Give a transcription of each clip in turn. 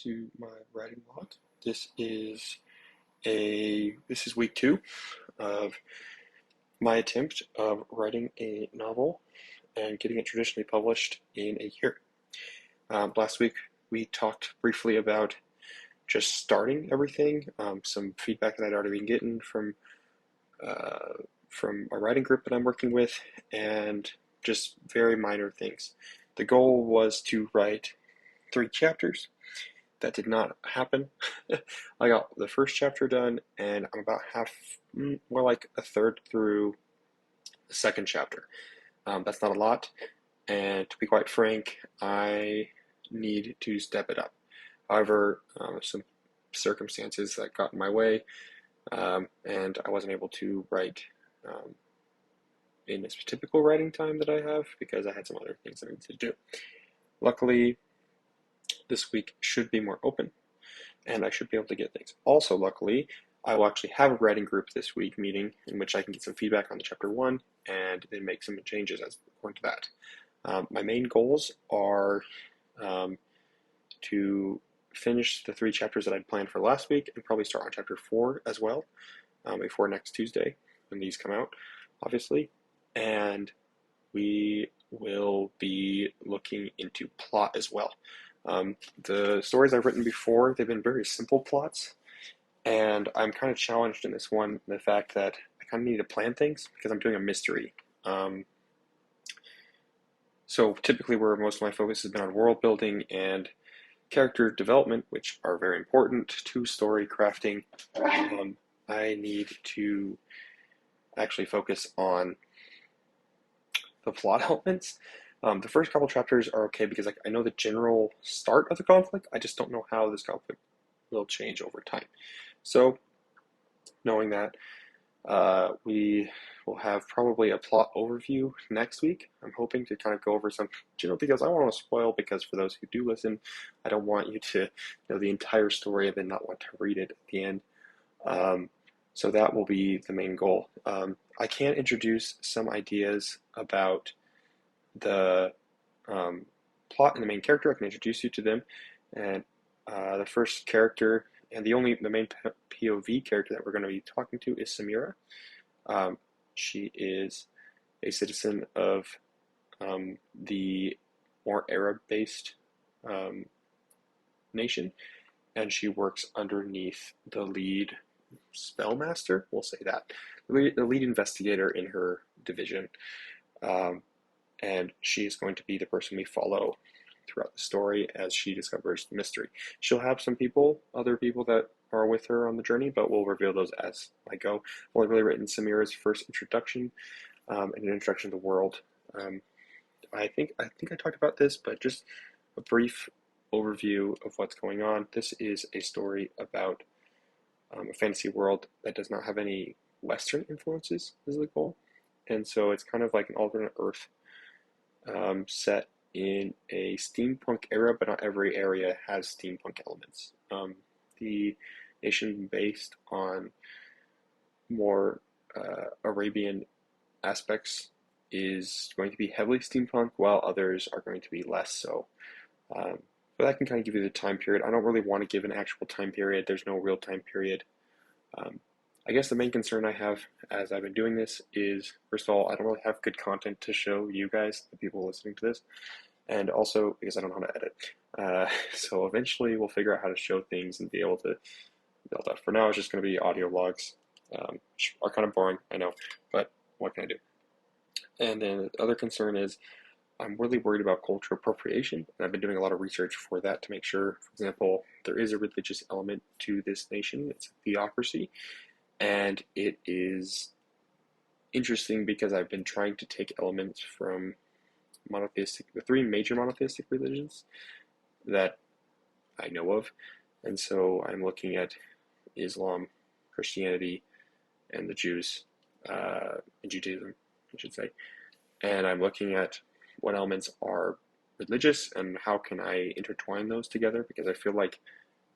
to my writing log. This is week 2 of my attempt of writing a novel and getting it traditionally published in a year. Last week we talked briefly about just starting everything, some feedback that I'd already been getting from a writing group that I'm working with, and just very minor things. The goal was to write 3 chapters. That did not happen. I got the first chapter done, and I'm about more like a third through the second chapter. That's not a lot, and to be quite frank, I need to step it up. However, some circumstances that got in my way, and I wasn't able to write in this typical writing time that I have because I had some other things that I needed to do. Luckily, this week should be more open, and I should be able to get things. Also, luckily, I will actually have a writing group this week meeting in which I can get some feedback on the chapter 1 and then make some changes as according to that. My main goals are to finish the 3 chapters that I'd planned for last week and probably start on chapter 4 as well before next Tuesday when these come out, obviously. And we will be looking into plot as well. The stories I've written before, they've been very simple plots, and I'm kind of challenged in this one, the fact that I kind of need to plan things because I'm doing a mystery. So typically where most of my focus has been on world building and character development, which are very important to story crafting, I need to actually focus on the plot elements. The first couple chapters are okay because I know the general start of the conflict. I just don't know how this conflict will change over time. So, knowing that, we will have probably a plot overview next week. I'm hoping to kind of go over some general details. I don't want to spoil because for those who do listen, I don't want you to know the entire story and then not want to read it at the end. So that will be the main goal. I can introduce some ideas about the plot and the main character. I can introduce you to them, and the first character and the main POV character that we're going to be talking to is Samira. She is a citizen of the more Arab-based nation, and she works underneath the lead spellmaster, we'll say that, the lead investigator in her division. And she is going to be the person we follow throughout the story as she discovers the mystery. She'll have some other people that are with her on the journey, but we'll reveal those as I go. I've only really written Samira's first introduction and an introduction to the world. I think I talked about this, but just a brief overview of what's going on. This is a story about a fantasy world that does not have any Western influences is the goal. And so it's kind of like an alternate Earth set in a steampunk era, but not every area has steampunk elements. The nation based on more Arabian aspects is going to be heavily steampunk, while others are going to be less so. But that can kind of give you the time period. I don't really want to give an actual time period. There's no real time period. I guess the main concern I have as I've been doing this is, first of all, I don't really have good content to show you guys, the people listening to this, and also because I don't know how to edit. So eventually we'll figure out how to show things and be able to build up. For now, it's just going to be audio logs, which are kind of boring, I know, but what can I do? And then the other concern is I'm really worried about cultural appropriation, and I've been doing a lot of research for that to make sure, for example, there is a religious element to this nation. It's a theocracy, and it is interesting because I've been trying to take elements from the 3 major monotheistic religions that I know of, and so I'm looking at Islam, Christianity, and the Jews, and Judaism, I should say, and I'm looking at what elements are religious and how can I intertwine those together, because I feel like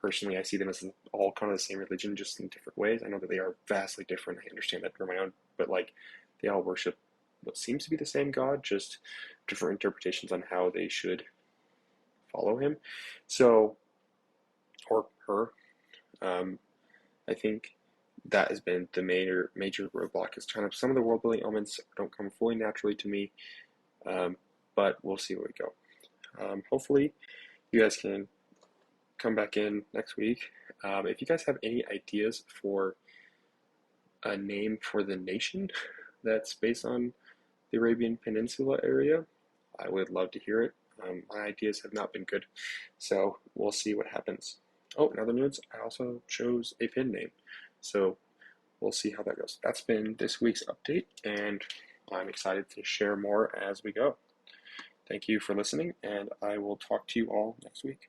personally I see them as all kind of the same religion, just in different ways. I know that they are vastly different, I understand that for my own, but like they all worship what seems to be the same God, just different interpretations on how they should follow him. So her. I think that has been the major roadblock, is kind of some of the world building elements don't come fully naturally to me, but we'll see where we go. Hopefully you guys can come back in next week. If you guys have any ideas for a name for the nation that's based on the Arabian Peninsula area, I would love to hear it. My ideas have not been good, so we'll see what happens. Oh, in other news, I also chose a pin name, so we'll see how that goes. That's been this week's update, and I'm excited to share more as we go. Thank you for listening, and I will talk to you all next week.